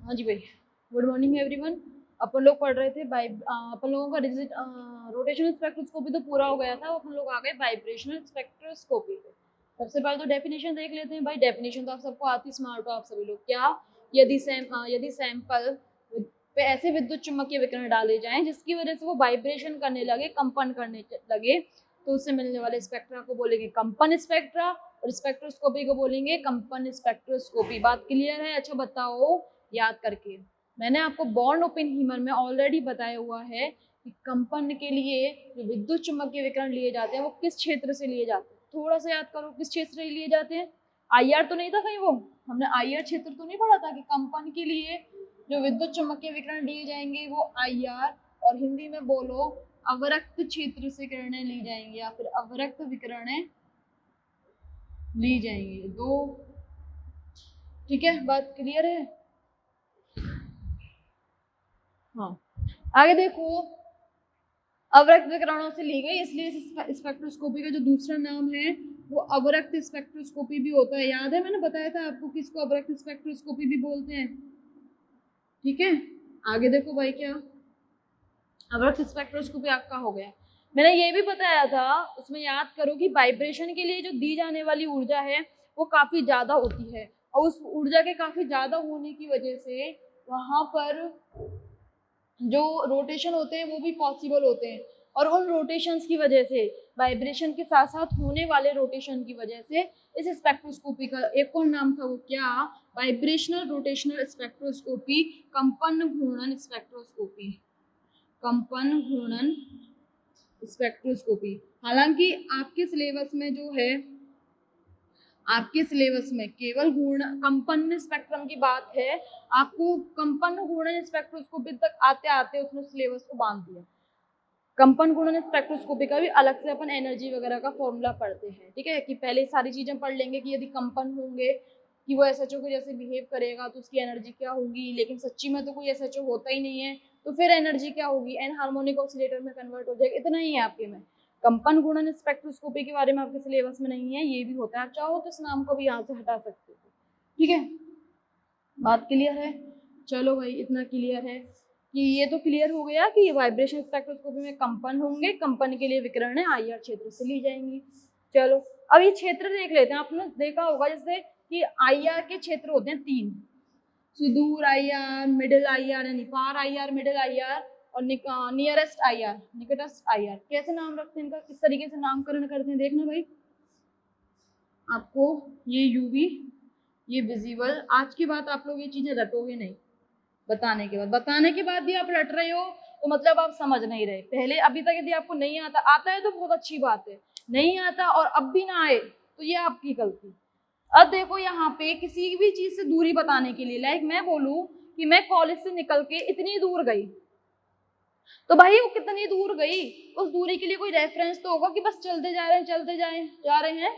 हाँ जी भाई, good morning everyone. अपन लोग पढ़ रहे थे अपन लोगों का रोटेशनल स्पेक्ट्रोस्कोपी तो पूरा हो गया था। अपन लोग आ गए वाइब्रेशनल स्पेक्ट्रोस्कोपी पे। सबसे पहले तो डेफिनेशन देख लेते हैं भाई। डेफिनेशन तो आप सबको आती, स्मार्ट हो आप सभी लोग। क्या? यदि सैंपल पे ऐसे विद्युत चुम्बकीय विकिरण डाले जाएं जिसकी वजह से वो वाइब्रेशन करने लगे, कंपन करने लगे, तो उससे मिलने वाले स्पेक्ट्रा को बोलेंगे कंपन स्पेक्ट्रा, और स्पेक्ट्रोस्कोपी को बोलेंगे कंपन स्पेक्ट्रोस्कोपी। बात क्लियर है? अच्छा बताओ याद करके। मैंने आपको बॉर्न ओपेनहीमर में ऑलरेडी बताया हुआ है कि कंपन के लिए जो विद्युत चुम्बकीय विकिरण लिए जाते हैं वो किस क्षेत्र से लिए जाते हैं। थोड़ा सा याद करो, किस क्षेत्र से लिए जाते हैं? आईआर तो नहीं था कहीं? वो हमने आईआर क्षेत्र तो नहीं पढ़ा था कि कंपन के लिए जो विद्युत चुम्बकीय विकिरण लिए जाएंगे वो आईआर, और हिंदी में बोलो अवरक्त क्षेत्र से किरणें ली जाएंगी या फिर अवरक्त विकिरणें ली जाएंगी। दो, ठीक है, बात क्लियर है? हाँ, आगे देखो, अवरक्त विकिरणों से ली गई, इसलिए स्पेक्ट्रोस्कोपी का जो दूसरा नाम है वो अवरक्त स्पेक्ट्रोस्कोपी भी होता है। याद है, मैंने बताया था आपको किसको अवरक्त स्पेक्ट्रोस्कोपी भी बोलते हैं। ठीक है, आगे देखो भाई, क्या अवरक्त स्पेक्ट्रोस्कोपी आपका हो गया। मैंने ये भी बताया था, उसमें याद करो कि वाइब्रेशन के लिए जो दी जाने वाली ऊर्जा है वो काफी ज्यादा होती है, और उस ऊर्जा के काफी ज्यादा होने की वजह से वहां पर जो रोटेशन होते हैं वो भी पॉसिबल होते हैं, और उन रोटेशंस की वजह से, वाइब्रेशन के साथ साथ होने वाले रोटेशन की वजह से, इस स्पेक्ट्रोस्कोपी का एक और नाम था, वो क्या? वाइब्रेशनल रोटेशनल स्पेक्ट्रोस्कोपी, कंपन घूर्णन स्पेक्ट्रोस्कोपी, कंपन घूर्णन स्पेक्ट्रोस्कोपी। हालांकि आपके सिलेबस में जो है, आपके सिलेबस में केवल घूर्णन कंपन स्पेक्ट्रम की बात है। आपको कंपन घूर्णन स्पेक्ट्रोस्कोपी तक आते आते उसने सिलेबस को बांध दिया। कंपन घूर्णन स्पेक्ट्रोस्कोपी का भी अलग से अपन एनर्जी वगैरह का फॉर्मूला पढ़ते हैं, ठीक है, कि पहले सारी चीजें पढ़ लेंगे कि यदि कंपन होंगे कि वो एसएचओ को जैसे बिहेव करेगा तो उसकी एनर्जी क्या होगी, लेकिन सच्ची में तो कोई एसएचओ होता ही नहीं है, तो फिर एनर्जी क्या होगी? एन हार्मोनिक ऑसिलेटर में कन्वर्ट हो जाएगा। इतना ही है आपके में। कंपन घूर्णन स्पेक्ट्रोस्कोपी के बारे में आपके सिलेबस में नहीं है, ये भी होता है। आप चाहो तो इस नाम को भी यहाँ से हटा सकते हो, ठीक है। बात क्लियर है? चलो भाई, इतना क्लियर है कि ये तो क्लियर हो गया कि वाइब्रेशन स्पेक्ट्रोस्कोपी में कंपन होंगे, कंपन के लिए विकिरणें आईआर क्षेत्र से ली जाएंगी। चलो, अब ये क्षेत्र देख लेते हैं। आपने देखा होगा जैसे कि आईआर के क्षेत्र होते हैं तीन: सुदूर आईआर, मिडिल आईआर यानी फार आईआर, मिडिल आईआर, और नियरेस्ट आईआर, निकटस्थ आईआर। कैसे नाम रखते हैं इनका, किस तरीके से नामकरण करते हैं, देखना भाई। आपको ये यूवी, ये विजिबल, आज की बात आप लोग ये चीजें रटोगे नहीं। बताने के बाद भी आप रट रहे हो तो मतलब आप समझ नहीं रहे। पहले अभी तक यदि आपको नहीं आता है तो बहुत अच्छी बात है, नहीं आता और अब भी ना आए तो ये आपकी गलती। अब देखो, यहाँ पे किसी भी चीज से दूरी बताने के लिए, लाइक मैं बोलूं कि मैं कॉलेज से निकल के इतनी दूर गई, तो भाई वो कितनी दूर गई, उस दूरी के लिए कोई रेफरेंस तो होगा कि बस चलते जा रहे हैं, जा रहे हैं,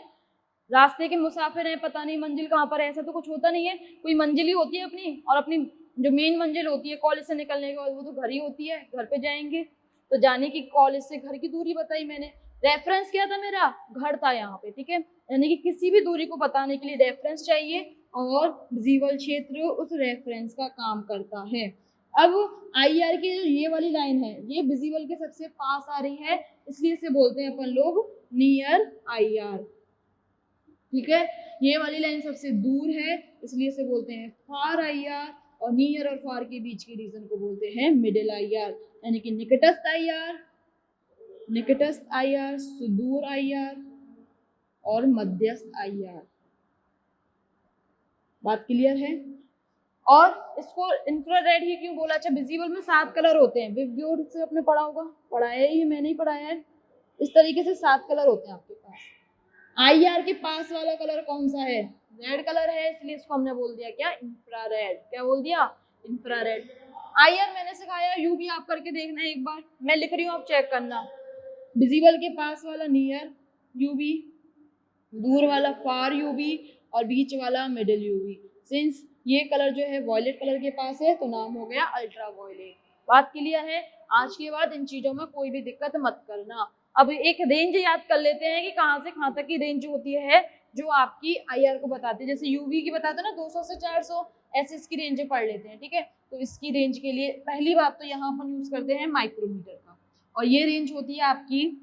रास्ते के मुसाफिर हैं, पता नहीं मंजिल कहाँ पर है। ऐसा तो कुछ होता नहीं है। कोई मंजिल ही होती है अपनी, और अपनी जो मेन मंजिल होती है कॉलेज से निकलने के बाद वो तो घर ही होती है, घर पे जाएंगे। तो जाने की कॉलेज से घर की दूरी बताई मैंने, रेफरेंस क्या था मेरा? घर था यहाँ पे, ठीक है। यानी कि किसी भी दूरी को बताने के लिए रेफरेंस चाहिए, और विजिबल क्षेत्र उस रेफरेंस का काम करता है। अब आईआर की जो ये वाली लाइन है ये विजिबल के सबसे पास आ रही है, इसलिए इसे बोलते हैं अपन लोग नियर आईआर, ठीक है। ये वाली लाइन सबसे दूर है, इसलिए इसे बोलते हैं फार आईआर, और नियर और फार के बीच के रीजन को बोलते हैं मिडिल आईआर, यानी कि निकटस्थ आईआर, निकटस्थ आईआर, सुदूर आईआर और मध्यस्थ आईआर। बात क्लियर है? और इसको इंफ्रारेड ही क्यों बोला? अच्छा, विजिबल में 7 कलर होते हैं, विवग्योर से आपने पढ़ा होगा, पढ़ाया ही, मैंने ही पढ़ाया है। इस तरीके से 7 कलर होते हैं आपके पास। आईआर के पास वाला कलर कौन सा है? रेड कलर है, इसलिए इसको हमने बोल दिया क्या? इंफ्रारेड। क्या बोल दिया? इंफ्रारेड। आईआर मैंने सिखाया, यू भी आप करके देखना एक बार, मैं लिख रही हूँ, आप चेक करना। विजिबल के पास वाला नियर यूवी, दूर वाला फार यूवी, और बीच वाला मिडिल यूवी। सिंस ये कलर जो है वॉयलेट कलर के पास है तो नाम हो गया अल्ट्रा वॉयलेट। बात क्लियर है? आज के बाद इन चीजों में कोई भी दिक्कत मत करना। अब एक रेंज याद कर लेते हैं कि कहाँ से कहाँ तक की रेंज होती है जो आपकी IR को बताते हैं। जैसे UV की बताते हैं ना 200 से 400, ऐसे इसकी रेंज पढ़ लेते हैं, ठीक है। तो इसकी रेंज के लिए पहली बात तो यहाँ अपन यूज करते हैं माइक्रोमीटर का, और ये रेंज होती है आपकी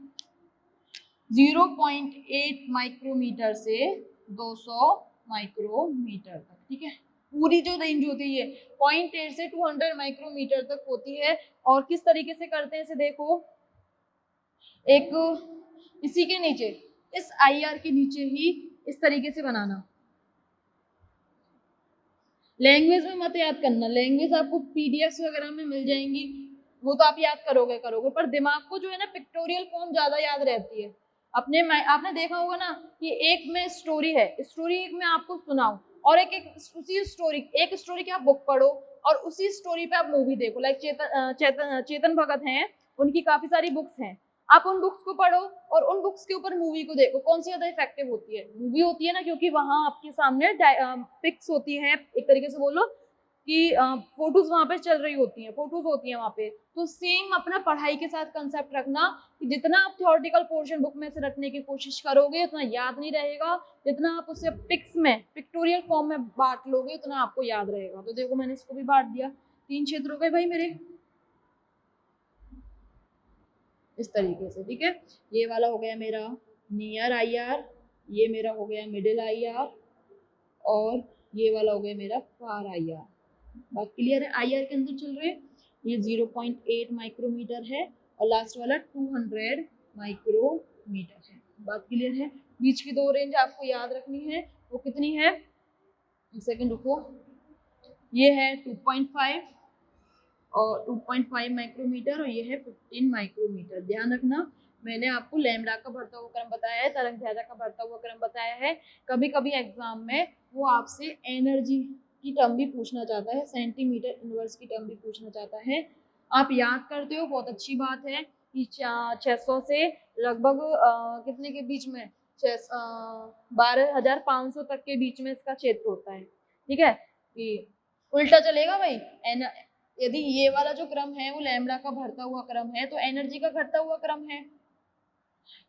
0.8 माइक्रोमीटर से 200 माइक्रोमीटर तक, ठीक है। पूरी जो रेंज होती है 0.8 से 200 माइक्रोमीटर तक होती है। और किस तरीके से करते हैं इसे देखो, एक इसी के नीचे, इस IR के नीचे ही इस तरीके से बनाना। लैंग्वेज में मत याद करना, लैंग्वेज आपको PDFs वगैरह में मिल जाएंगी, वो तो आप याद करोगे, पर दिमाग को जो है ना पिक्टोरियल फॉर्म ज्यादा याद रहती है। आपने देखा होगा ना कि एक में स्टोरी है, स्टोरी एक में आपको सुनाओ, और एक उसी स्टोरी, एक स्टोरी की आप बुक पढ़ो और उसी स्टोरी पे आप मूवी देखो। लाइक चेतन भगत हैं, उनकी काफी सारी बुक्स हैं, आप उन बुक्स को पढ़ो और उन बुक्स के ऊपर मूवी को देखो, कौन सी ज्यादा इफेक्टिव होती है? मूवी होती है ना, क्योंकि वहां आपके सामने पिक्स होती है, एक तरीके से बोलो कि फोटोज वहां पे चल रही होती हैं, फोटोज होती हैं वहां पे। तो सेम अपना पढ़ाई के साथ कंसेप्ट रखना कि जितना आप थ्योरेटिकल पोर्शन बुक में से रखने की कोशिश करोगे उतना याद नहीं रहेगा, जितना आप उसे पिक्स में, पिक्टोरियल फॉर्म में बांट लोगे उतना आपको याद रहेगा। तो देखो मैंने इसको भी बांट दिया, 3 क्षेत्र हो गए भाई मेरे, इस तरीके से, ठीक है। ये वाला हो गया मेरा नियर IR, ये मेरा हो गया मिडिल IR, और ये वाला हो गया मेरा फार IR। बात क्लियर है? IR के अंदर चल रहे हैं, ये 0.8 माइक्रोमीटर है और लास्ट वाला 200 माइक्रोमीटर है। बात क्लियर है? बीच की 2 रेंज आपको याद रखनी है, वो कितनी है, एक सेकेंड रुको, ये है 2.5 और 2.5 माइक्रोमीटर, और ये है 15 माइक्रोमीटर। ध्यान रखना, मैंने आपको लैम्डा का बढ़ता हुआ क्रम बताया है, तरंग दैर्ध्य का बढ़ता हुआ क्रम बताया है। कभी कभी एग्जाम में वो आपसे एनर्जी की टर्म भी पूछना चाहता है, सेंटीमीटर इनवर्स की टर्म भी पूछना चाहता है। आप याद करते हो, बहुत अच्छी बात है कि 600 से लगभग कितने के बीच में, 12,500 तक के बीच में इसका क्षेत्र होता है, ठीक है। कि उल्टा चलेगा भाई, यदि ये वाला जो क्रम है वो लैम्डा का बढ़ता हुआ क्रम है तो एनर्जी का घटता हुआ क्रम है,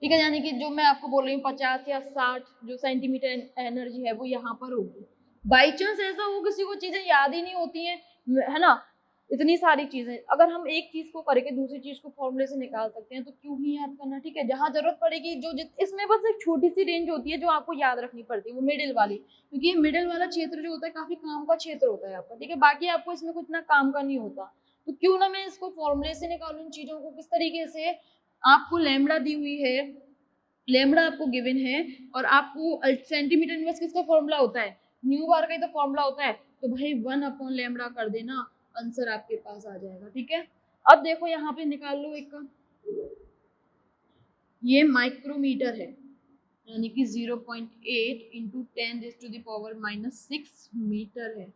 ठीक है। यानी कि जो मैं आपको बोल रही हूँ 50 या 60 जो सेंटीमीटर एनर्जी है वो यहाँ पर होगी। बाई चांस ऐसा हो किसी को चीजें याद ही नहीं होती हैं, है ना, इतनी सारी चीजें, अगर हम एक चीज को करके दूसरी चीज को फॉर्मूले से निकाल सकते हैं तो क्यों ही याद करना, ठीक है। जहां जरूरत पड़ेगी, जो इसमें बस एक छोटी सी रेंज होती है जो आपको याद रखनी पड़ती है, वो मिडिल वाली, क्योंकि ये मिडिल वाला क्षेत्र जो होता है काफी काम का क्षेत्र होता है आपका, ठीक है। बाकी आपको इसमें कुछ ना काम का नहीं होता, तो क्यों ना मैं इसको फॉर्मूले से निकालूं इन चीजों को। किस तरीके से, आपको लैम्डा दी हुई है, लैम्डा आपको गिवन है, और आपको सेंटीमीटर इनवर्स किसका फॉर्मूला होता है, न्यू बार का ही तो फॉर्मूला होता है, तो भाई 1/लैम्डा कर देना, आंसर आपके पास आ जाएगा, ठीक है। अब देखो यहाँ पे निकाल लो एक का, ये माइक्रोमीटर है, यानी कि 0.8 इंटू 10⁻⁻⁶ मीटर है,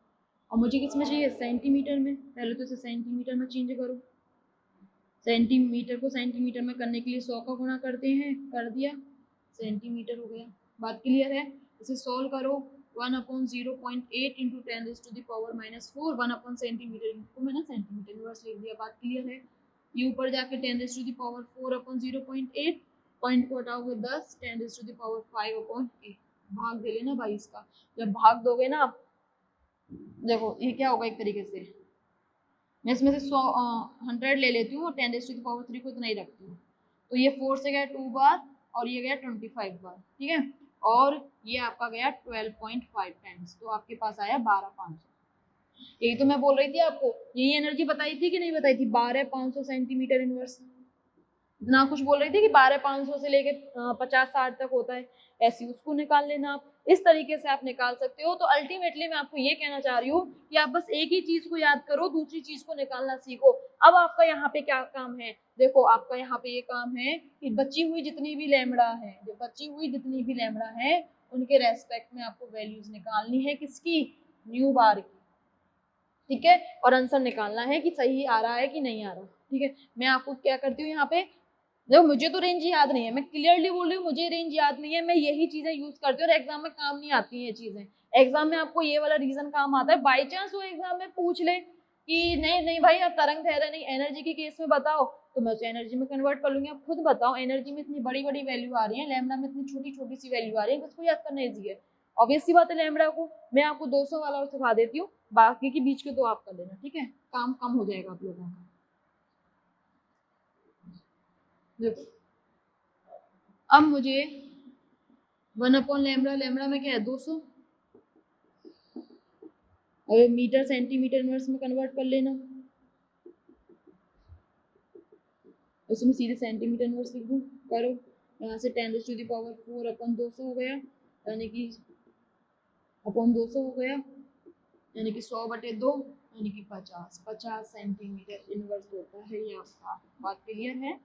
और मुझे किस में चाहिए, सेंटीमीटर में। पहले तो इसे सेंटीमीटर में चेंज करो, सेंटीमीटर को सेंटीमीटर में करने के लिए 100 का गुणा करते हैं, कर दिया, सेंटीमीटर हो गया। बात क्लियर है? इसे सोल्व करो, 1/0.8 इंटू 10⁻⁻⁴, 1 सेंटीमीटर को मैंने सेंटीमीटर इनवर्स लिख दिया। बात क्लियर है? ये ऊपर जाके 10⁻⁴/0.8, पॉइंट को हटाओगे 10, 10⁻⁵/8, भाग दे लेना भाई इसका। जब भाग दोगे ना, देखो ये क्या होगा, एक तरीके से मैं इसमें से 100 ले लेती हूँ और 10⁻³ को इतना ही रखती हूँ, तो ये 4 से गया 2 बार और ये गया 25 बार, ठीक है। और ये आपका गया 12.5 टाइम्स, तो आपके पास आया 12,500। यही तो मैं बोल रही थी आपको, यही एनर्जी बताई थी कि नहीं बताई थी, 12,500 सेंटीमीटर इनवर्स। इतना कुछ बोल रही थी कि 12,500 से लेके 50-60 तक होता है, ऐसे उसको निकाल लेना आप। इस तरीके से आप निकाल सकते हो। तो अल्टीमेटली मैं आपको ये कहना चाह रही हूँ कि आप बस एक ही चीज को याद करो, दूसरी चीज को निकालना सीखो। अब आपका यहाँ पे क्या काम है, देखो आपका यहाँ पे ये काम है कि बची हुई जितनी भी लैम्डा है, जो बची हुई जितनी भी लैम्डा है उनके रेस्पेक्ट में आपको वैल्यूज निकालनी है, किसकी, न्यू बार की, ठीक है। और आंसर निकालना है कि सही आ रहा है कि नहीं आ रहा, ठीक है। मैं आपको क्या करती हूँ यहाँ पे, देखो मुझे तो रेंज याद नहीं है, मैं क्लियरली बोल रही हूँ, मुझे रेंज याद नहीं है, मैं यही चीजें यूज करती हूँ और एग्जाम में काम नहीं आती है ये चीजें। एग्जाम में आपको ये वाला रीजन काम आता है, बाई चांस वो एग्जाम में पूछ ले कि नहीं नहीं भाई आप तरंग दैर्ध्य नहीं एनर्जी के केस में बताओ, तो मैं उसे एनर्जी में कन्वर्ट कर लूंगी। आप खुद बताओ, एनर्जी में इतनी बड़ी बड़ी वैल्यू आ रही है, लैम्डा में इतनी छोटी छोटी सी वैल्यू आ रही है, किसको याद करना इजी है? ऑब्वियस सी बात है, लैम्डा को। मैं आपको 200 वाला और सिखा देती हूँ, बाकी के बीच के तो आप कर लेना, ठीक है? काम कम हो जाएगा आप लोगों का। देखो अब मुझे 1/λ, लैम्डा में क्या है 200, और मीटर सेंटीमीटर इनवर्स में कन्वर्ट कर लेना, उसमें सीधे सेंटीमीटर इनवर्स लिख दूँ, करो। यहाँ से 10⁴/200 हो गया, यानी कि अपॉन 200 हो गया, यानी कि 100/2, यानी कि 50 सेंटीमीटर इनवर्स होता है ये आपका। बात क्लियर है?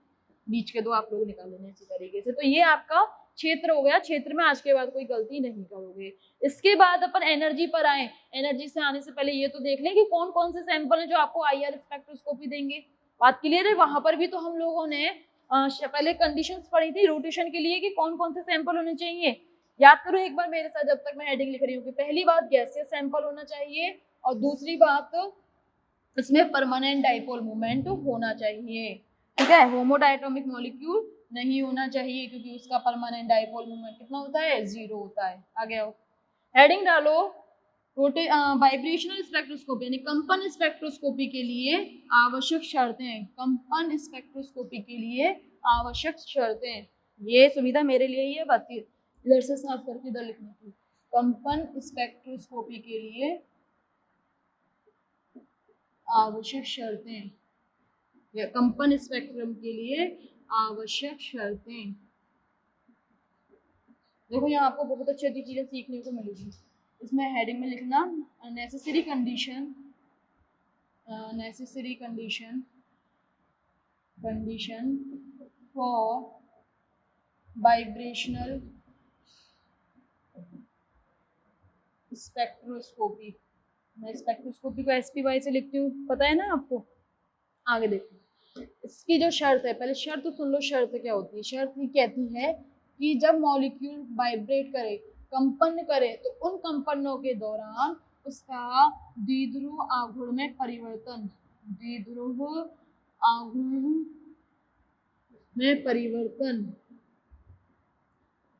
बीच के दो आप लोग निकाल लेना इसी तरीके से। तो ये आपका क्षेत्र हो गया। क्षेत्र में आज के बाद कोई गलती नहीं करोगे। इसके बाद अपन एनर्जी पर आए। एनर्जी से आने से पहले ये तो देख लें कि कौन कौन से सैंपल है जो आपको IR स्पेक्ट्रोस्कोपी देंगे। बात क्लियर है? वहां पर भी तो हम लोगों ने पहले कंडीशंस पढ़ी थी रोटेशन के लिए कि कौन कौन से सैंपल होने चाहिए। याद करो एक बार मेरे साथ, जब तक मैं हेडिंग लिख रही हूँ, कि पहली बात गैसियस सैंपल होना चाहिए, और दूसरी बात इसमें परमानेंट डाइपोल मोमेंट होना चाहिए, ठीक है? होमोडायटोमिक मॉलिक्यूल नहीं होना चाहिए, क्योंकि उसका परमानेंट डाइपोल मोमेंट कितना होता है? 0 होता है। आगे आओ, हेडिंग डालो वाइब्रेशनल स्पेक्ट्रोस्कोपी यानी कंपन स्पेक्ट्रोस्कोपी के लिए आवश्यक शर्तें। कंपन स्पेक्ट्रोस्कोपी के लिए आवश्यक शर्तें, ये सुविधा मेरे लिए ही है, बस इधर से साफ करके इधर लिखने की। कंपन स्पेक्ट्रोस्कोपी के लिए आवश्यक शर्तें, या कंपन स्पेक्ट्रम के लिए आवश्यक शर्तें। देखो यहाँ आपको बहुत अच्छी अच्छी चीजें सीखने को मिलेगी। इसमें हेडिंग में लिखना necessary condition, necessary condition for vibrational spectroscopy. मैं स्पेक्ट्रोस्कोपी को SPY से लिखती हूँ, पता है ना आपको? आगे देखो, इसकी जो शर्त है, पहले शर्त तो सुन लो, शर्त क्या होती है। शर्त ये कहती है कि जब मॉलिक्यूल वाइब्रेट करे, कंपन करे, तो उन कंपनों के दौरान उसका द्विध्रुव आघूर्ण में परिवर्तन, द्विध्रुव आघूर्ण में परिवर्तन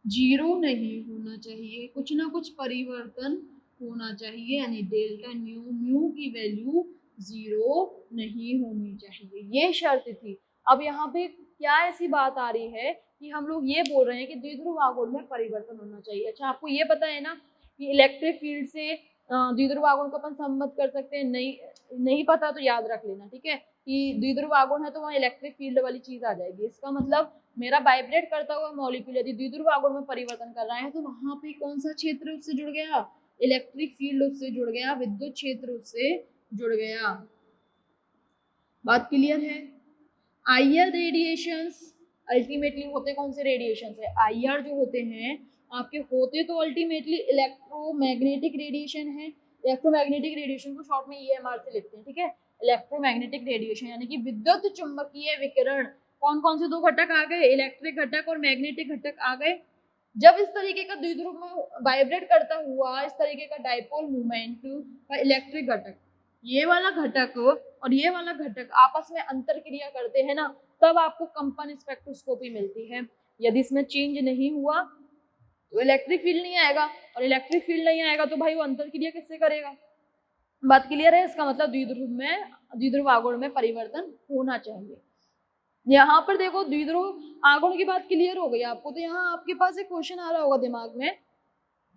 0 नहीं होना चाहिए, कुछ ना कुछ परिवर्तन होना चाहिए, यानी डेल्टा म्यू की वैल्यू 0 नहीं होनी चाहिए, ये शर्त थी। अब यहाँ पे क्या ऐसी बात आ रही है कि हम लोग ये बोल रहे हैं कि द्विध्रुव आघूर्ण में परिवर्तन होना चाहिए। अच्छा, आपको ये पता है ना कि इलेक्ट्रिक फील्ड से द्विध्रुव आघूर्ण को अपन संबंध कर सकते हैं? नहीं पता तो याद रख लेना, ठीक है? कि द्विध्रुव आघूर्ण है तो वहाँ इलेक्ट्रिक फील्ड वाली चीज आ जाएगी। इसका मतलब मेरा वाइब्रेट करता हुआ मॉलिक्यूल यदि द्विध्रुव आघूर्ण में परिवर्तन कर रहा है, तो वहां पे कौन सा क्षेत्र उससे जुड़ गया? इलेक्ट्रिक फील्ड उससे जुड़ गया, विद्युत क्षेत्र उससे जुड़ गया। बात क्लियर है? IR रेडिएशंस अल्टीमेटली होते कौन से रेडिएशंस है? IR जो होते हैं आपके, होते तो अल्टीमेटली इलेक्ट्रोमैग्नेटिक रेडिएशन है। इलेक्ट्रोमैग्नेटिक रेडिएशन को शॉर्ट में EMR से लिखते हैं, ठीक है? इलेक्ट्रोमैग्नेटिक रेडिएशन यानी कि विद्युत चुंबकीय विकिरण। कौन कौन से दो घटक आ गए? इलेक्ट्रिक घटक और मैग्नेटिक घटक आ गए। जब इस तरीके का द्विध्रुव में वाइब्रेट करता हुआ इस तरीके का डाइपोल मूवमेंट का इलेक्ट्रिक घटक, ये वाला घटक और ये वाला घटक आपस में अंतर क्रिया करते हैं ना, तब आपको कंपन स्पेक्ट्रोस्कोपी मिलती है। यदि इसमें चेंज नहीं हुआ तो इलेक्ट्रिक फील्ड नहीं आएगा, और इलेक्ट्रिक फील्ड नहीं आएगा तो भाई वो अंतर क्रिया किससे करेगा? बात क्लियर है? इसका मतलब द्विध्रुव आघूर्ण में परिवर्तन होना चाहिए। यहाँ पर देखो, द्विध्रुव आघूर्ण की बात क्लियर हो गई आपको, तो यहाँ आपके पास एक क्वेश्चन आ रहा होगा दिमाग में,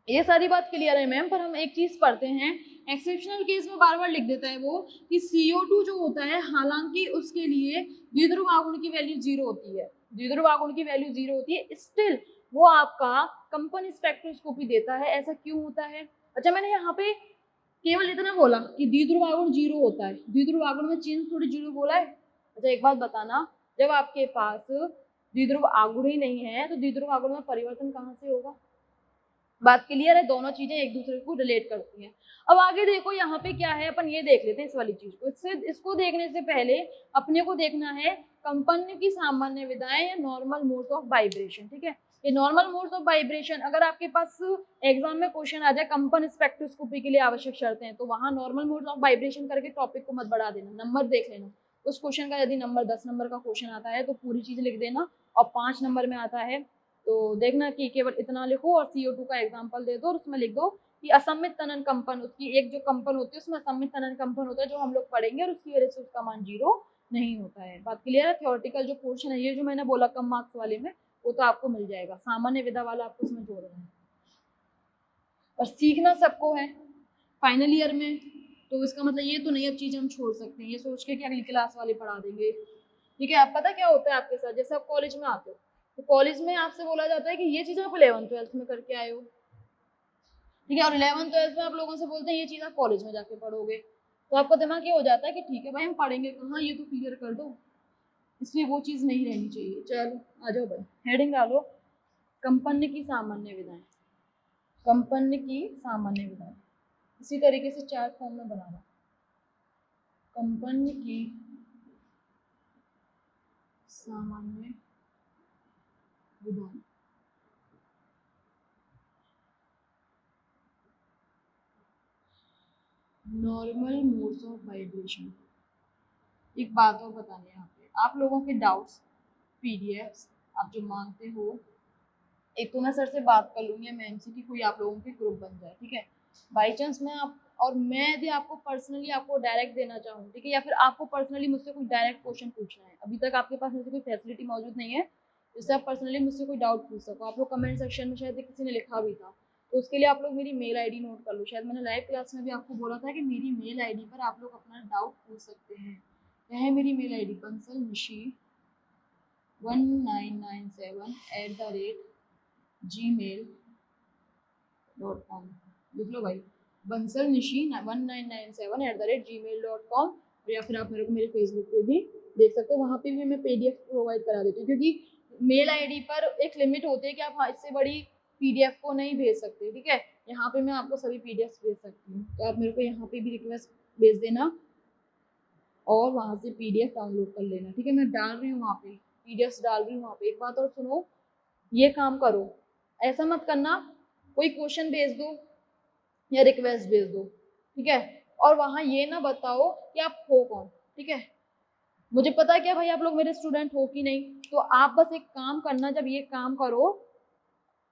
ये सारी बात क्लियर है मैम, पर हम एक चीज पढ़ते हैं, एक्सेप्शनल केस में बार बार लिख देता है वो कि CO2 जो होता है, हालांकि उसके लिए द्विध्रुव आघूर्ण की वैल्यू 0 होती है, द्विध्रुव आघूर्ण की वैल्यू 0 होती है, स्टिल वो आपका कंपन स्पेक्ट्रोस्कोपी देता है। ऐसा क्यों होता है? अच्छा, मैंने यहाँ पे केवल इतना बोला कि द्विध्रुव आघूर्ण 0 होता है, द्विध्रुव आघूर्ण में चेंज थोड़ी 0 बोला है। अच्छा, एक बात बताना, जब आपके पास द्विध्रुव आघूर्ण ही नहीं है तो द्विध्रुव आघूर्ण में परिवर्तन कहाँ से होगा? बात क्लियर है? दोनों चीजें एक दूसरे को रिलेट करती हैं। अब आगे देखो यहाँ पे क्या है, अपन ये देख लेते हैं इस वाली चीज को। इसको देखने से पहले अपने को देखना है कंपन की सामान्य विधाएं या नॉर्मल मोड्स ऑफ वाइब्रेशन, ठीक है? ये नॉर्मल मोड्स ऑफ वाइब्रेशन, अगर आपके पास एग्जाम में क्वेश्चन आ जाए कंपन स्पेक्ट्रोस्कोपी के लिए आवश्यक शर्तें हैं, तो वहां नॉर्मल मोड्स ऑफ वाइब्रेशन करके टॉपिक को मत बढ़ा देना, नंबर देख लेना। उस क्वेश्चन का यदि नंबर 10 नंबर का क्वेश्चन आता है तो पूरी चीज लिख देना, और 5 नंबर में आता है तो देखना कि केवल इतना लिखो और CO2 का एग्जाम्पल दे दो और उसमें लिख दो कि असमित तनन कंपन, उसकी एक जो कंपन होती है उसमें असमित तनन कंपन होता है जो हम लोग पढ़ेंगे और उसकी वजह से उसका मान 0 नहीं होता है। बात क्लियर है? थ्योरेटिकल जो पोर्शन है ये जो मैंने बोला कम मार्क्स वाले में वो तो आपको मिल जाएगा, सामान्य विधा वाला आपको उसमें जोड़ना है। और सीखना सबको है फाइनल ईयर में, तो इसका मतलब ये तो नहीं अब चीज़ें हम छोड़ सकते हैं ये सोच के कि अगली क्लास वाले पढ़ा देंगे। ठीक है, आप पता क्या होता है आपके साथ, जैसे आप कॉलेज में आते हो तो कॉलेज में आपसे बोला जाता है कि ये चीज़ आप 11th-12th में करके आए हो, ठीक है, और 11th-12th में आप लोगों से बोलते हैं ये चीज़ आप कॉलेज में जाके पढ़ोगे, तो आपका दिमाग ये हो जाता है कि ठीक है भाई हम पढ़ेंगे कहाँ, ये तो क्लियर कर दो, इसलिए वो चीज़ नहीं रहनी चाहिए। चलो आ जाओ भाई, हेडिंग डालो कंपन की सामान्य विधाएं, कंपन की सामान्य विधाएं, इसी तरीके से 4 फॉर्म में बनाना, कंपन की सामान्य विधाएं। Normal modes of vibration. एक बात और बताने यहाँ पे, आप लोगों के डाउट्स पीडीएफ्स आप जो मांगते हो, एक तो मैं सर से बात कर लूँगी मैम से कि कोई आप लोगों के ग्रुप बन जाए, ठीक है, बाई चांस मैं आप और मैं यदि आपको पर्सनली आपको डायरेक्ट देना चाहूँ, ठीक है, या फिर आपको पर्सनली मुझसे कोई डायरेक्ट क्वेश्चन पूछना है, अभी तक आपके पास ऐसी कोई फैसिलिटी मौजूद नहीं है जिससे आप पर्सनली मुझसे कोई डाउट पूछ सको, आप लोग कमेंट सेक्शन में शायद किसी ने लिखा भी था, तो उसके लिए आप लोग मेरी मेल आईडी नोट कर लो, शायद मैंने लाइव क्लास में भी आपको बोला था कि मेरी मेल आईडी पर आप लोग अपना डाउट पूछ सकते हैं। यह है मेरी mail ID Bansal Nishi 1997@gmail.com, लिख लो भाई, बंसल निशी 1997@gmail.com, या फिर आप मेरे को मेरे फेसबुक पे भी देख सकते हो, वहाँ पे भी मैं PDF प्रोवाइड करा देती हूँ, क्योंकि मेल आईडी पर एक लिमिट होती है कि आप इससे बड़ी PDF को नहीं भेज सकते, ठीक है, यहाँ पे मैं आपको सभी PDF भेज सकती हूँ, तो आप मेरे को यहाँ पे भी रिक्वेस्ट भेज देना और वहाँ से PDF डाउनलोड कर लेना, ठीक है, मैं डाल रही हूँ वहाँ पे PDF डाल रही हूँ वहाँ पे। एक बात और सुनो, ये काम करो, ऐसा मत करना कोई क्वेश्चन भेज दो या रिक्वेस्ट भेज दो, ठीक है, और वहाँ ये ना बताओ कि आप हो कौन, ठीक है, मुझे पता है क्या भाई आप लोग मेरे स्टूडेंट हो कि नहीं, तो आप बस एक काम करना, जब ये काम करो,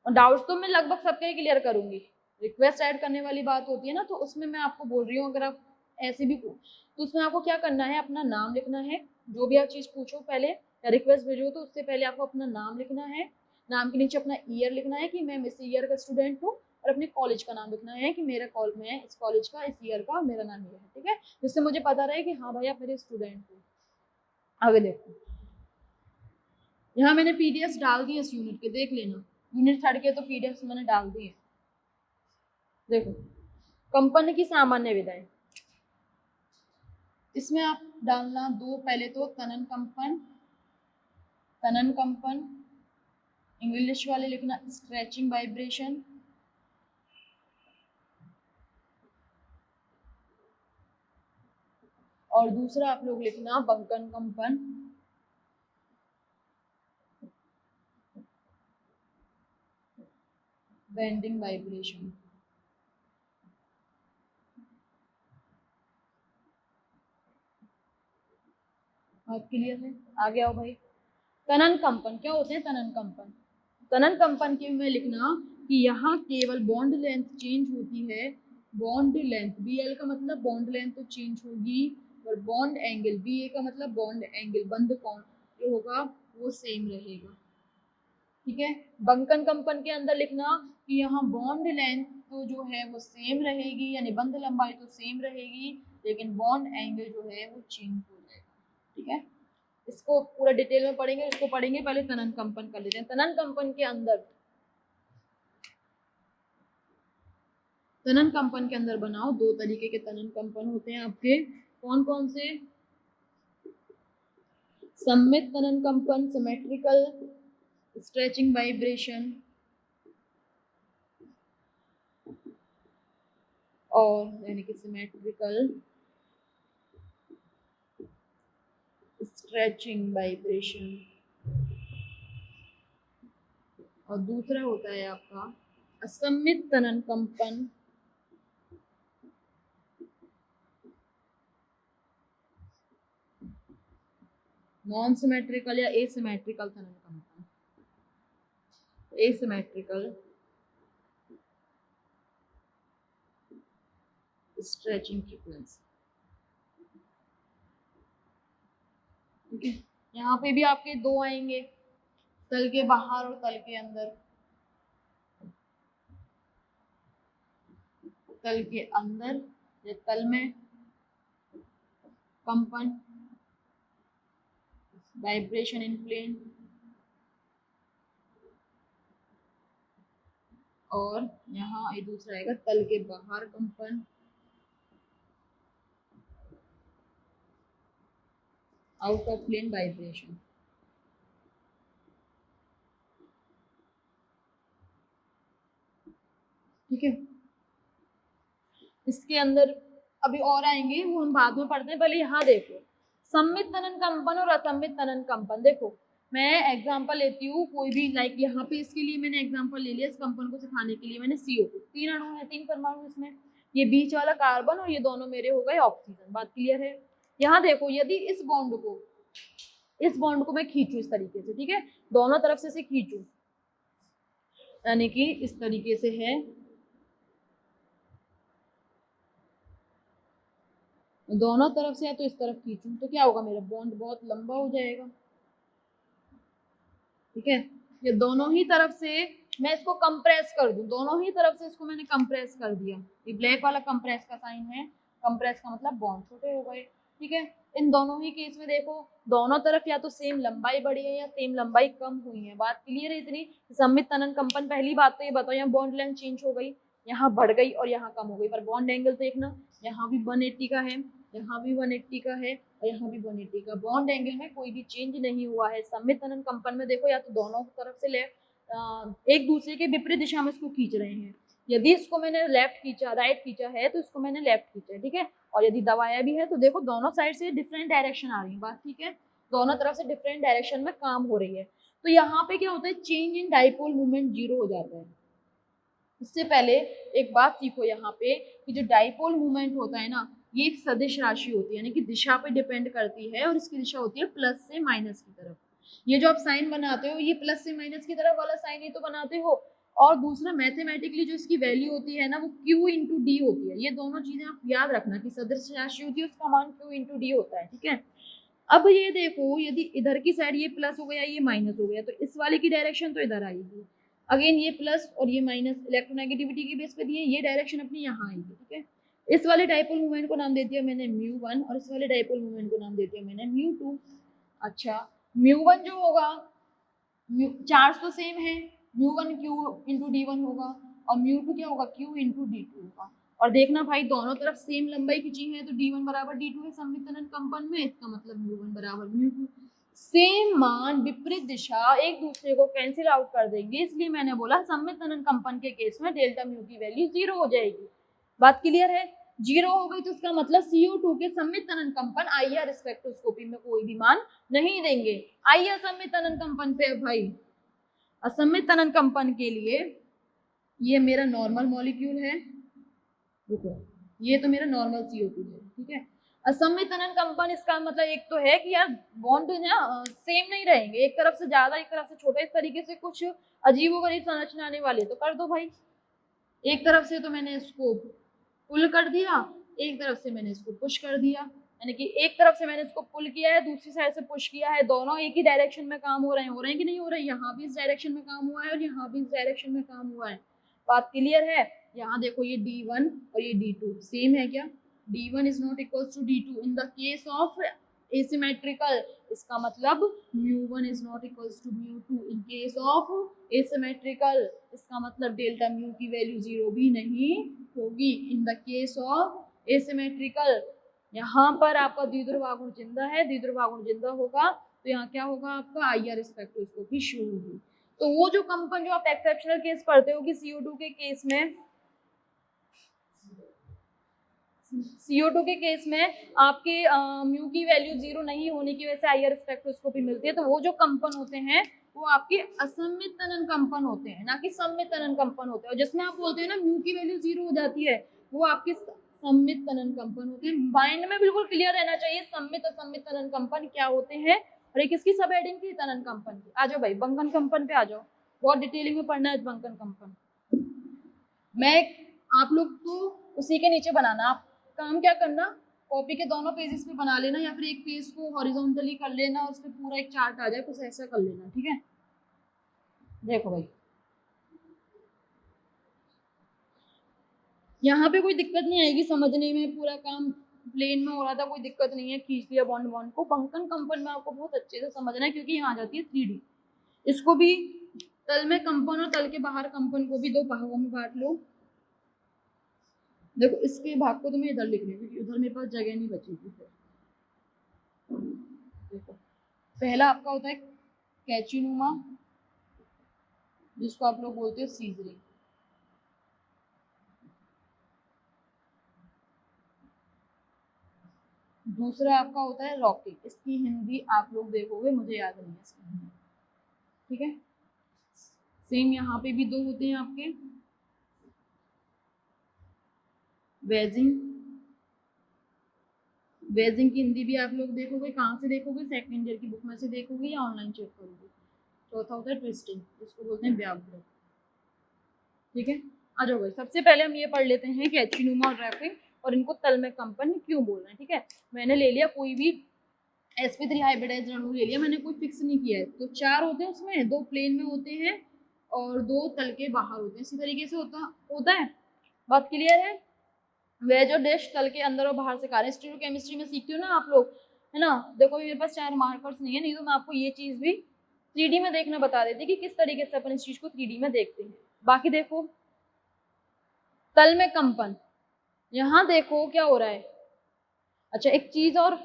डाउट्स तो मैं लगभग सबके क्लियर करूंगी, रिक्वेस्ट ऐड करने वाली बात होती है ना, तो उसमें मैं आपको बोल रही हूँ अगर आप ऐसे भी तो उसमें आपको क्या करना है, अपना नाम लिखना है, जो भी आप चीज़ पूछो पहले या रिक्वेस्ट भेजो तो उससे पहले आपको अपना नाम लिखना है, नाम के नीचे अपना ईयर लिखना है कि मैं इस ईयर का स्टूडेंट हूँ, और अपने कॉलेज का नाम लिखना है कि मेरा मैं इस कॉलेज का इस ईयर का मेरा नाम ये है, ठीक है, जिससे मुझे पता रहे कि हाँ भाई आप मेरे स्टूडेंट हो। आगे देखो, यहाँ मैंने पीडीएफ डाल दिए इस यूनिट के, देख लेना, यूनिट 3 के तो पीडीएफ मैंने डाल दिए। देखो कंपन की सामान्य विधाएं, इसमें आप डालना दो, पहले तो तनन कंपन, इंग्लिश वाले लिखना स्ट्रेचिंग वाइब्रेशन, और दूसरा आप लोग लिखना बंकन कंपन, बेंडिंग वाइब्रेशन। आप क्लियर है? आगे आओ भाई, तनन कंपन क्या होते हैं, तनन कंपन, तनन कंपन के में लिखना कि यहाँ केवल बॉन्ड लेंथ चेंज होती है, बॉन्ड लेंथ BL का मतलब बॉन्ड लेंथ तो चेंज होगी, और बॉन्ड एंगल BA का मतलब बॉन्ड एंगल बंद कोण जो होगा वो सेम रहेगा, ठीक है, बंकन कंपन के अंदर लिखना कि यहाँ बॉन्ड लेंथ तो जो है वो सेम रहेगी, यानी बंध लंबाई तो सेम रहेगी, लेकिन बॉन्ड एंगल जो है वो चेंज हो जाएगा, ठीक है, इसको पूरा डिटेल में पढ़ेंगे, इसको पढ़ेंगे, पहले तनन कंपन कर लेते हैं। तनन कंपन के अंदर, तनन कंपन के अंदर बनाओ, दो तरीके के तनन कंपन होते हैं आपके, कौन कौन से, सममित तनन कंपन सिमेट्रिकल स्ट्रेचिंग वाइब्रेशन, और यानी कि सिमेट्रिकल स्ट्रेचिंग वाइब्रेशन, और दूसरा होता है आपका असममित तनन कंपन नॉन सिमेट्रिकल या एसिमेट्रिकल तनन कंपन, एसिमेट्रिकल स्ट्रेचिंग फ्रीक्वेंसी। ठीक है, यहाँ पे भी आपके दो आएंगे, तल के बाहर और तल के अंदर। तल के अंदर या तल में कंपन, वाइब्रेशन इन प्लेन, और यहाँ ये दूसरा आएगा तल के बाहर कंपन, आउट ऑफ प्लेन वाइब्रेशन। ठीक है, इसके अंदर अभी और आएंगे, वो हम बाद में पढ़ते हैं। पहले यहाँ देखो सममित तनन कंपन और असममित तनन कंपन। देखो मैं एग्जांपल लेती हूँ कोई भी, लाइक यहाँ पे इसके लिए मैंने एग्जांपल ले लिया, इस कंपन को सिखाने के लिए मैंने CO2, 3 अणु है, 3 परमाणु इसमें, ये बीच वाला कार्बन और ये दोनों मेरे हो गए ऑक्सीजन। बात क्लियर है? यहाँ देखो यदि इस बॉन्ड को मैं खींचू इस तरीके से, ठीक है, दोनों तरफ से खींचू, यानी कि इस तरीके से है, दोनों तरफ से है तो इस तरफ खींचूं तो क्या होगा, मेरा बॉन्ड बहुत लंबा हो जाएगा। ठीक है, ये दोनों ही तरफ से मैं इसको कंप्रेस कर दूं, दोनों ही तरफ से इसको मैंने कंप्रेस कर दिया, ये ब्लैक वाला कंप्रेस का साइन है, कंप्रेस का मतलब बॉन्ड छोटे हो गए। ठीक है, इन दोनों ही केस में देखो दोनों तरफ या तो सेम लंबाई बढ़ी है या सेम लंबाई कम हुई है। बात क्लियर है इतनी? सममित तनन कंपन, पहली बात तो ये बताओ, यहाँ बॉन्ड लेंथ चेंज हो गई, यहाँ बढ़ गई और यहाँ कम हो गई, पर बॉन्ड एंगल देखना, यहाँ भी 180 का है, यहाँ भी 180 का है और यहाँ भी 180 का, बॉन्ड एंगल में कोई भी चेंज नहीं हुआ है। सममित तनन कंपन में देखो या तो दोनों तरफ से एक दूसरे के विपरीत दिशा में इसको खींच रहे हैं, यदि इसको मैंने लेफ्ट खींचा, राइट खींचा है तो इसको मैंने लेफ्ट खींचा, ठीक है, और यदि दबाया भी है तो देखो दोनों साइड से डिफरेंट डायरेक्शन आ रही है। बात ठीक है, दोनों तरफ से डिफरेंट डायरेक्शन में काम हो रही है। तो यहाँ पे क्या होता है, चेंज इन डाइपोल मोमेंट 0 हो जाता है। इससे पहले एक बात सीखो यहाँ पे कि जो डाइपोल मूवमेंट होता है ना, ये एक सदिश राशि होती है, यानी कि दिशा पे डिपेंड करती है, और इसकी दिशा होती है प्लस से माइनस की तरफ। ये जो आप साइन बनाते हो, ये प्लस से माइनस की तरफ वाला साइन ही तो बनाते हो, और दूसरा मैथमेटिकली जो इसकी वैल्यू होती है ना, वो Q इंटू डी होती है। ये दोनों चीजें आप याद रखना कि सदिश राशि होती है, उसका मान Q इंटू डी होता है। ठीक है, अब ये देखो यदि इधर की साइड ये प्लस हो गया, ये माइनस हो गया, तो इस वाले की डायरेक्शन तो इधर आएगी, अगेन ये प्लस और ये माइनस इलेक्ट्रोनेगेटिविटी की बेस पे दिए, ये डायरेक्शन अपनी यहाँ आएगी। ठीक है, इस वाले डाइपोल मूवमेंट को नाम दे दिया मैंने μ1 और इस वाले डाइपोल मूवमेंट को नाम दे दिया मैंने μ2। अच्छा, μ1 जो होगा, चार्ज तो सेम है, μ1 Q इंटू D1 होगा और μ2 क्या होगा, Q इंटू D2 होगा। और देखना भाई दोनों तरफ सेम लंबाई खींची है तो D1 बराबर D2 है सममित तनन कंपन में, इसका मतलब μ1 बराबर μ2। सेम मान विपरीत दिशा एक दूसरे को कैंसिल आउट कर देंगे, इसलिए मैंने बोला सममित तनन कंपन के केस में डेल्टा म्यू की वैल्यू 0 हो जाएगी। बात क्लियर है? 0 हो गई तो इसका मतलब CO2 के सममित तनन कंपन IR स्पेक्ट्रोस्कोपी में कोई भी मान नहीं देंगे। आइए असममित तनन कंपन पे भाई, असममित तनन कंपन के लिए ये मेरा नॉर्मल मॉलिक्यूल है, रुको, ये तो मेरा नॉर्मल CO2 है। ठीक है, असममित तनन कंपन, इसका मतलब एक तो है कि यार बॉन्ड ना सेम नहीं रहेंगे, एक तरफ से ज्यादा एक तरफ से छोटा, इस तरीके से कुछ अजीबोगरीब संरचना आने वाली, तो कर दो भाई। एक तरफ से तो मैंने इसको पुल कर दिया, एक तरफ से मैंने इसको पुश कर दिया, यानी कि एक तरफ से मैंने इसको पुल किया है, दूसरी साइड से पुश किया है, दोनों एक ही डायरेक्शन में काम हो रहे हैं कि नहीं हो रहे हैं? यहाँ भी इस डायरेक्शन में काम हुआ है और यहाँ भी इस डायरेक्शन में काम हुआ है। बात क्लियर है? यहाँ देखो ये D1 और ये D2 सेम है क्या? D1 is not equals to D2 in the case of asymmetrical, इसका मतलब μ1 is not equals to μ2 in case of asymmetrical, इसका मतलब डेल्टा म्यू की वैल्यू 0 भी नहीं होगी in the case of asymmetrical। यहाँ पर आपका द्विध्रुवागुण जिंदा है, द्विध्रुवागुण जिंदा होगा तो यहाँ क्या होगा, आपका IR स्पेक्ट्रोस्कोपी शुरू होगी। तो वो जो कंपन जो आप एक्सेप्शनल केस पढ़ते हो कि CO2 के केस में, CO2 के केस में आपके म्यू की वैल्यू 0 नहीं होने की वजह से IR स्पेक्ट्रोस्कोपी मिलती है, तो वो जो कंपन होते हैं वो आपके असममित तनन कंपन होते हैं, ना कि सममित तनन कंपन होते हैं। और जिसमें आप बोलते हैं ना म्यू की वैल्यू 0 हो जाती है, वो आपके सममित तनन कंपन होते हैं। माइंड में बिल्कुल क्लियर रहना चाहिए सममित असममित तनन कंपन क्या होते हैं और एक किसकी सब हेडिंग थी, तनन कंपन की। आ जाओ भाई बंकन कंपन पे आ जाओ, बहुत डिटेलिंग में पढ़ना है बंकन कंपन। मैं आप लोग तो उसी के नीचे बनाना, आप काम क्या करना, कॉपी के दोनों पेजेस पे बना लेना, या फिर एक पेज को हॉरिजॉन्टली कर लेना, उस पर पूरा एक चार्ट आ जाए, कुछ ऐसा कर लेना, ठीक है। देखो भाई यहाँ पे कोई दिक्कत नहीं आएगी समझने में, पूरा काम प्लेन में हो रहा था, कोई दिक्कत नहीं है, खींच लिया बॉन्ड बॉन्ड को। बंकन कंपन में आपको बहुत अच्छे से समझना है, क्योंकि यहाँ आ जाती है 3D। इसको भी तल में कंपन और तल के बाहर कंपन को भी दो भागों में बांट लो। देखो इसके भाग को तो मैं इधर लिख रही हूँ, क्योंकि उधर मेरे पास जगह नहीं बचेगी फिर। देखो पहला आपका होता है कैचीनुमा, जिसको आप लोग बोलते हो सीजरिंग। दूसरा आपका होता है रॉकिंग, इसकी हिंदी आप लोग देखोगे, मुझे याद नहीं है इसकी हिंदी, ठीक है। सेम यहाँ पे भी दो होते हैं आपके, वेजिंग। वेजिंग की हिंदी भी आप लोग देखोगे, कहाँ से देखोगे, सेकंड ईयर की बुक में से देखोगे या ऑनलाइन चेक करोगे। चौथा होता है ट्विस्टिंग, जिसको बोलते हैं व्याग्र, ठीक है। आ जाओ भाई, सबसे पहले हम ये पढ़ लेते हैं कि एचिनुमा और रैपिंग और इनको तल में कंपन क्यों बोल रहे हैं, ठीक है। मैंने ले लिया कोई भी sp3 हाइब्रिडाइज्ड अणु ले लिया मैंने, कोई फिक्स नहीं किया है। तो 4 होते हैं उसमें, 2 प्लेन में होते हैं और 2 तल के बाहर होते हैं, इसी तरीके से होता है। बात क्लियर है। वे जो डैश तल के अंदर और बाहर से कार्य, स्टीरियोकेमिस्ट्री में सीखते हो ना आप लोग, है ना। देखो मेरे पास 4 मार्कर्स नहीं है, नहीं तो मैं आपको ये चीज भी 3D में देखना बता देती कि किस तरीके से अपन इस चीज को 3D में देखते हैं। बाकी देखो तल में कंपन, यहाँ देखो क्या हो रहा है। अच्छा एक चीज और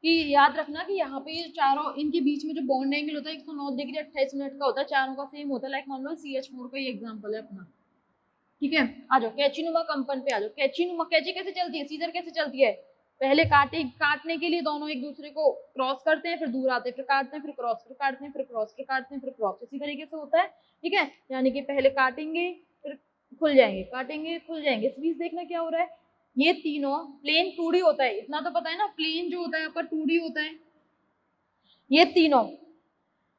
कि याद रखना कि यहाँ पे ये चारों इनके बीच में जो बॉन्ड एंगल होता है 109 डिग्री 28 मिनट का होता है, चारों का सेम होता है। लाइक मान लो CH4 का ही एग्जांपल है अपना, ठीक है। आ जाओ कैचीनुमा कंपन पे आ जाओ। कैचीनुमा, कैची कैसे चलती है, सीजर कैसे चलती है, पहले काटने के लिए दोनों एक दूसरे को क्रॉस करते हैं, फिर दूर आते हैं, फिर काटते हैं, फिर क्रॉस, फिर काटते हैं, फिर क्रॉस, फिर काटते हैं, फिर क्रॉस, इसी तरीके से होता है, ठीक है। यानी कि पहले काटेंगे फिर खुल जाएंगे, काटेंगे खुल जाएंगे। इस बीच देखना क्या हो रहा है, ये तीनों प्लेन 2D होता है, इतना तो पता है ना, प्लेन जो होता है आपका 2D होता है। ये तीनों,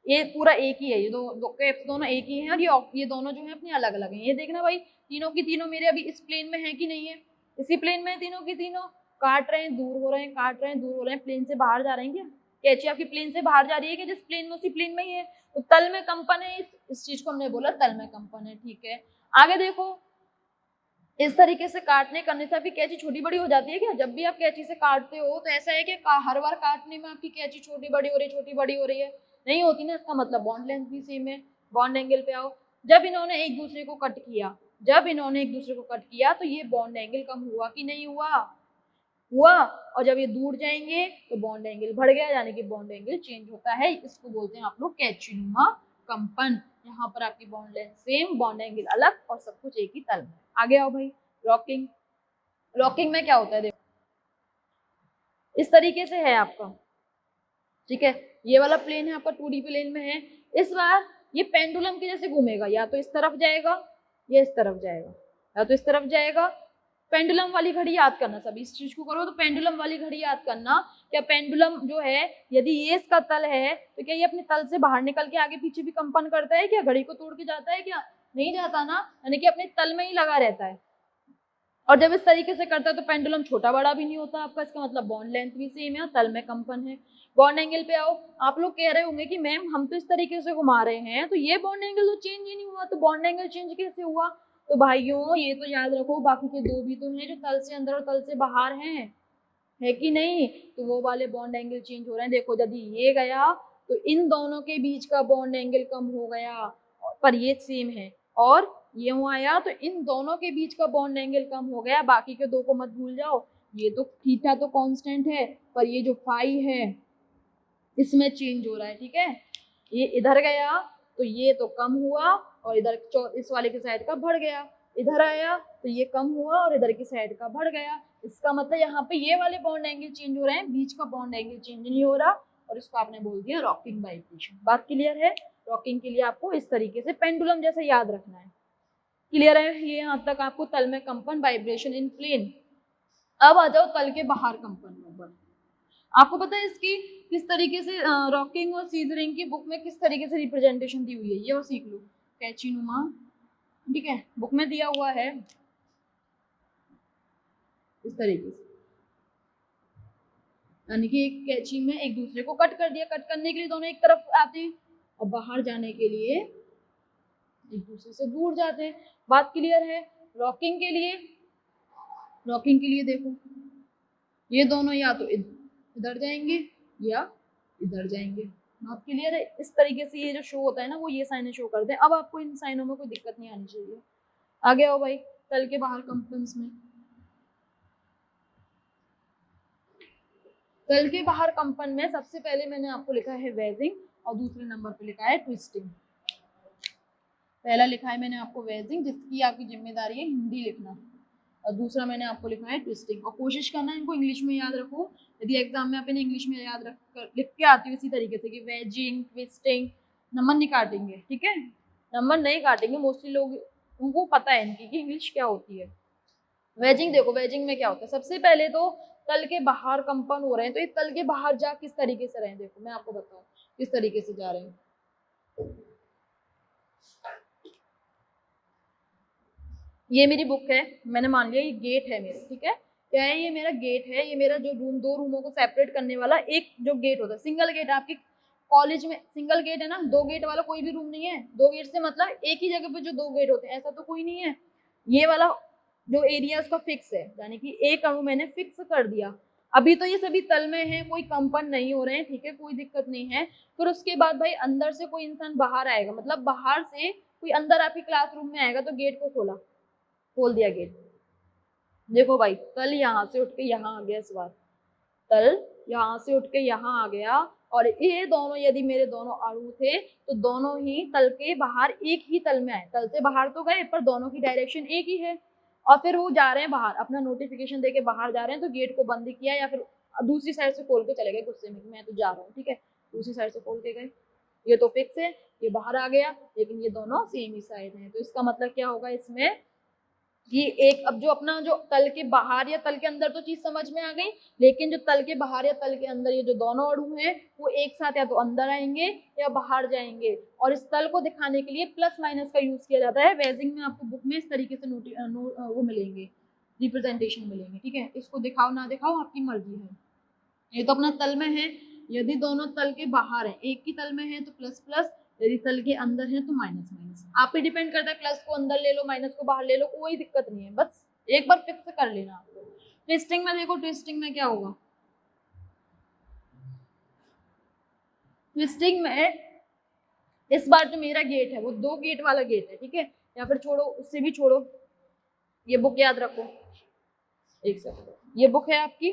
ये पूरा एक ही है, ये दो कैप्स दोनों एक ही हैं, और ये दोनों जो है अपने अलग अलग हैं। ये देखना भाई तीनों की तीनों मेरे अभी इस प्लेन में है कि नहीं है, इसी प्लेन में है तीनों की तीनों। काट रहे हैं दूर हो रहे हैं, काट रहे हैं दूर हो रहे हैं, प्लेन से बाहर जा रहे हैं क्या, कैची आपकी प्लेन से बाहर जा रही है कि जिस प्लेन में उसी प्लेन में ही है। तो तल में कंपन है, इस चीज को हमने बोला तल में कंपन है, ठीक है। आगे देखो इस तरीके से काटने करने से आपकी कैची छोटी बड़ी हो जाती है क्या, जब भी आप कैची से काटते हो तो ऐसा है कि हर बार काटने में आपकी कैची छोटी बड़ी हो रही है, छोटी बड़ी हो रही है, नहीं होती ना। इसका मतलब बॉन्ड लेंथ भी सेम है। बॉन्ड एंगल पे आओ, जब इन्होंने एक दूसरे को कट किया, तो ये बॉन्ड एंगल कम हुआ कि नहीं हुआ, और जब ये दूर जाएंगे तो बॉन्ड एंगल बढ़ गया, यानी कि बॉन्ड एंगल चेंज होता है। इसको बोलते हैं आप लोग कैचीनुमा कंपन। यहाँ पर आपकी bond length same, bond angle अलग, और सब कुछ एक ही तल में। आगे आओ भाई, रॉकिंग में क्या होता है, देखो इस तरीके से है आपका, ठीक है। ये वाला प्लेन है आपका 2D प्लेन में है। इस बार ये पेंडुलम के जैसे घूमेगा, या तो इस तरफ जाएगा या इस तरफ जाएगा, या तो इस तरफ जाएगा। पेंडुलम वाली घड़ी याद करना, सब इस चीज को करो तो पेंडुलम वाली घड़ी याद करना। क्या पेंडुलम जो है, यदि ये इसका तल है तो क्या ये अपने तल से बाहर निकल के आगे पीछे भी कंपन करता है क्या, घड़ी को तोड़ के जाता है क्या, नहीं जाता ना, यानी कि अपने तल में ही लगा रहता है। और जब इस तरीके से करता है तो पेंडुलम छोटा बड़ा भी नहीं होता आपका, इसका मतलब बॉन्ड लेंथ भी सेम है और तल में कंपन है। बॉन्ड एंगल पे आओ, आप लोग कह रहे होंगे कि मैम हम तो इस तरीके से घुमा रहे हैं तो ये बॉन्ड एंगल तो चेंज ही नहीं हुआ, तो बॉन्ड एंगल चेंज कैसे हुआ। तो भाइयों ये तो याद रखो, बाकी के दो भी तो हैं जो तल से अंदर और तल से बाहर हैं, है कि नहीं। तो वो वाले बॉन्ड एंगल चेंज हो रहे हैं। देखो यदि ये गया तो इन दोनों के बीच का बॉन्ड एंगल कम हो गया, पर ये सेम है, और ये आया तो इन दोनों के बीच का बॉन्ड एंगल कम हो गया। बाकी के दो को मत भूल जाओ, ये तो थीटा तो कांस्टेंट है, पर ये जो फाई है इसमें चेंज हो रहा है, ठीक है। ये इधर गया तो ये तो कम हुआ, और इधर इस वाले की साइड का बढ़ गया, इधर आया तो ये कम हुआ और इधर की साइड का बढ़ गया। इसका मतलब यहाँ पे ये वाले बॉन्ड एंगल चेंज हो रहे हैं, बीच का बॉन्ड एंगल चेंज नहीं हो रहा, और इसको आपने बोल दिया रॉकिंग वाइब्रेशन। बात क्लियर है। रॉकिंग के लिए आपको इस तरीके से पेंडुलम जैसे याद रखना है। क्लियर है ये यहाँ तक आपको तल में कंपन, वाइब्रेशन इन प्लेन। अब आ जाओ तल के बाहर कंपन नंबर। आपको पता है इसकी किस तरीके से रॉकिंग और सीजरिंग की बुक में किस तरीके से रिप्रेजेंटेशन दी हुई है, ये और सीख लो। कैची नुमा, ठीक है, बुक में दिया हुआ है इस तरीके से, यानी कि एक कैची में एक दूसरे को कट कर दिया, कट करने के लिए दोनों एक तरफ आते हैं और बाहर जाने के लिए एक दूसरे से दूर जाते हैं। बात क्लियर है? रॉकिंग के लिए देखो ये दोनों या तो इधर जाएंगे या इधर जाएंगे। बात क्लियर है? इस तरीके से ये जो शो होता है ना, वो ये साइन शो करते हैं। अब आपको इन साइनों में कोई दिक्कत नहीं आनी चाहिए। आगे आओ भाई, तल के बाहर कंपन्स में। तल के बाहर कंपन में सबसे पहले मैंने आपको लिखा है वेजिंग और दूसरे नंबर पे लिखा है ट्विस्टिंग। पहला लिखा है मैंने आपको वेजिंग, जिसकी आपकी जिम्मेदारी है हिंदी लिखना, और दूसरा मैंने आपको लिखा है ट्विस्टिंग। और कोशिश करना इनको इंग्लिश में याद रखो, यदि एग्जाम में आप इन्हें इंग्लिश में याद रख कर लिख के आती हो इसी तरीके से कि वेजिंग ट्विस्टिंग, नंबर नहीं काटेंगे, ठीक है, नंबर नहीं काटेंगे। मोस्टली लोग उनको पता है इनकी कि इंग्लिश क्या होती है। वेजिंग देखो, वेजिंग में क्या होता है, सबसे पहले तो तल के बाहर कंपन हो रहे हैं, तो ये तल के बाहर जा किस तरीके से रहे हैं, देखो मैं आपको बताऊं किस तरीके से जा रहे हैं। ये मेरी बुक है, मैंने मान लिया ये गेट है मेरा, ठीक है, क्या है ये मेरा गेट है, ये मेरा जो रूम, दो रूमों को सेपरेट करने वाला एक जो गेट होता है, सिंगल गेट। आपकी कॉलेज में सिंगल गेट है ना, दो गेट वाला कोई भी रूम नहीं है। दो गेट से मतलब एक ही जगह पे जो दो गेट होते हैं, ऐसा तो कोई नहीं है। ये वाला जो एरिया उसका फिक्स है, यानी कि एक अणु मैंने फिक्स कर दिया। अभी तो ये सभी तल में है, कोई कंपन नहीं हो रहे हैं, ठीक है, कोई दिक्कत नहीं है। फिर उसके बाद भाई अंदर से कोई इंसान बाहर आएगा, मतलब बाहर से कोई अंदर आपके क्लासरूम में आएगा, तो गेट को खोल दिया गेट। देखो भाई, तल यहाँ से उठ के यहाँ आ गया, इस बार तल यहाँ से उठ के यहाँ आ गया, और ये दोनों यदि मेरे दोनों अणु थे तो दोनों ही तल के बाहर एक ही तल में आए। तल से बाहर तो गए पर दोनों की डायरेक्शन एक ही है, और फिर वो जा रहे हैं बाहर, अपना नोटिफिकेशन देके बाहर जा रहे हैं, तो गेट को बंद किया या फिर दूसरी साइड से खोल के चले गए गुस्से में, मैं तो जा रहा हूँ, ठीक है, दूसरी साइड से खोल के गए। ये तो फिक्स है, ये बाहर आ गया, लेकिन ये दोनों सेम ही साइड है, तो इसका मतलब क्या होगा इसमें कि एक, अब जो अपना जो तल के बाहर या तल के अंदर तो चीज समझ में आ गई, लेकिन जो तल के बाहर या तल के अंदर ये जो दोनों अणु हैं वो एक साथ या तो अंदर आएंगे या बाहर जाएंगे, और इस तल को दिखाने के लिए प्लस माइनस का यूज किया जाता है। वेजिंग में आपको बुक में इस तरीके से वो मिलेंगे, रिप्रेजेंटेशन मिलेंगे, ठीक है, इसको दिखाओ ना दिखाओ आपकी मर्जी है। ये तो अपना तल में है, यदि दोनों तल के बाहर है, एक ही तल में है तो प्लस प्लस, यदि तल के अंदर है तो माइनस माइनस। आप पे डिपेंड करता है, प्लस को अंदर ले लो माइनस को बाहर ले लो, कोई दिक्कत नहीं है, बस एक बार फिक्स कर लेना आपको। ट्विस्टिंग में देखो, ट्विस्टिंग में क्या होगा, ट्विस्टिंग में इस बार जो मेरा गेट है वो दो गेट वाला गेट है, ठीक है, या फिर छोड़ो, उससे भी छोड़ो, ये बुक याद रखो, एक सेकंड, ये बुक है आपकी,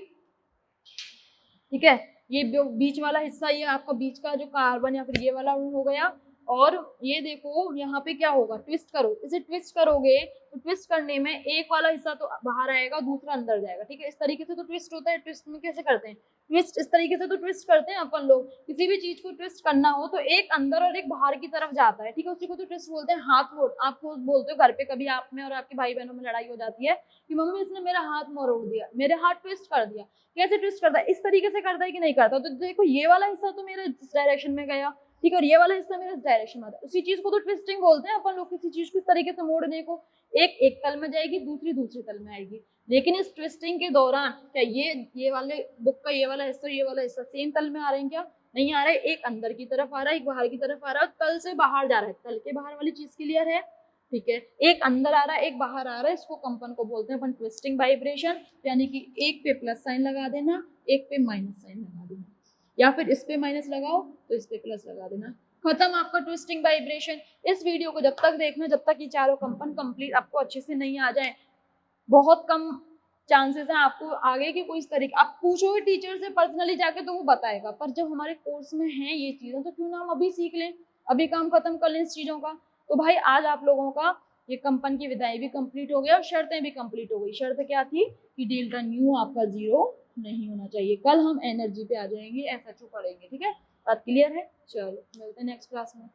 ठीक है, ये बीच वाला हिस्सा, ये आपका बीच का जो कार्बन या फिर ये वाला हो गया, और ये देखो यहाँ पे क्या होगा, ट्विस्ट करो, इसे ट्विस्ट करोगे तो ट्विस्ट करने में एक वाला हिस्सा तो बाहर आएगा, दूसरा अंदर जाएगा, ठीक है, इस तरीके से तो ट्विस्ट होता है। ट्विस्ट में कैसे करते हैं, ट्विस्ट इस तरीके से तो ट्विस्ट करते हैं अपन लोग, किसी भी चीज को ट्विस्ट करना हो तो एक अंदर और एक बाहर की तरफ जाता है, ठीक है, उसी को तो ट्विस्ट बोलते हैं। हाथ मोड़, आप बोलते हो घर पे कभी आप में और आपके भाई बहनों में लड़ाई हो जाती है कि मम्मी इसने मेरा हाथ मरोड़ दिया, मेरे हाथ ट्विस्ट कर दिया, कैसे ट्विस्ट करता है, इस तरीके से करता है कि नहीं करता, तो देखो ये वाला हिस्सा तो मेरे इस डायरेक्शन में गया, ठीक है, और ये वाला हिस्सा मेरे इस डायरेक्शन में आता है, उसी चीज को तो ट्विस्टिंग बोलते हैं अपन लोग, किसी चीज को इस तरीके से मोड़ने को, एक तल में जाएगी, दूसरी दूसरे तल में आएगी, लेकिन इस ट्विस्टिंग के दौरान क्या ये वाले बुक का ये वाला हिस्सा सेम तल में आ रहे हैं, क्या नहीं आ रहे, एक अंदर की तरफ आ रहा है, एक बाहर की तरफ आ रहा है, तल से बाहर जा रहा है, तल के बाहर वाली चीज क्लियर है, ठीक है, एक अंदर आ रहा है एक बाहर आ रहा है, इसको कंपन को बोलते हैं अपन ट्विस्टिंग वाइब्रेशन, यानी कि एक पे प्लस साइन लगा देना, एक पे माइनस साइन लगा देना, या फिर इस पे माइनस लगाओ तो इस पे प्लस लगा देना, खत्म आपका ट्विस्टिंग वाइब्रेशन। इस वीडियो को जब तक देखना जब तक ये चारों कंपन कंप्लीट आपको अच्छे से नहीं आ जाए, बहुत कम चांसेस है आपको आगे की कोई इस तरीके, आप पूछोगे टीचर से पर्सनली जाके तो वो बताएगा, पर जब हमारे कोर्स में है ये चीजें तो क्यों ना हम अभी सीख लें, अभी काम खत्म कर लें इस चीजों का। तो भाई आज आप लोगों का ये कंपन की विदाई भी कंप्लीट हो गया और शर्तें भी कंप्लीट हो गई। शर्त क्या थी कि डेल्टा न्यू आपका 0 नहीं होना चाहिए। कल हम एनर्जी पे आ जाएंगे, SHO पढ़ेंगे, ठीक है, बात क्लियर है। चलो मिलते हैं नेक्स्ट क्लास में।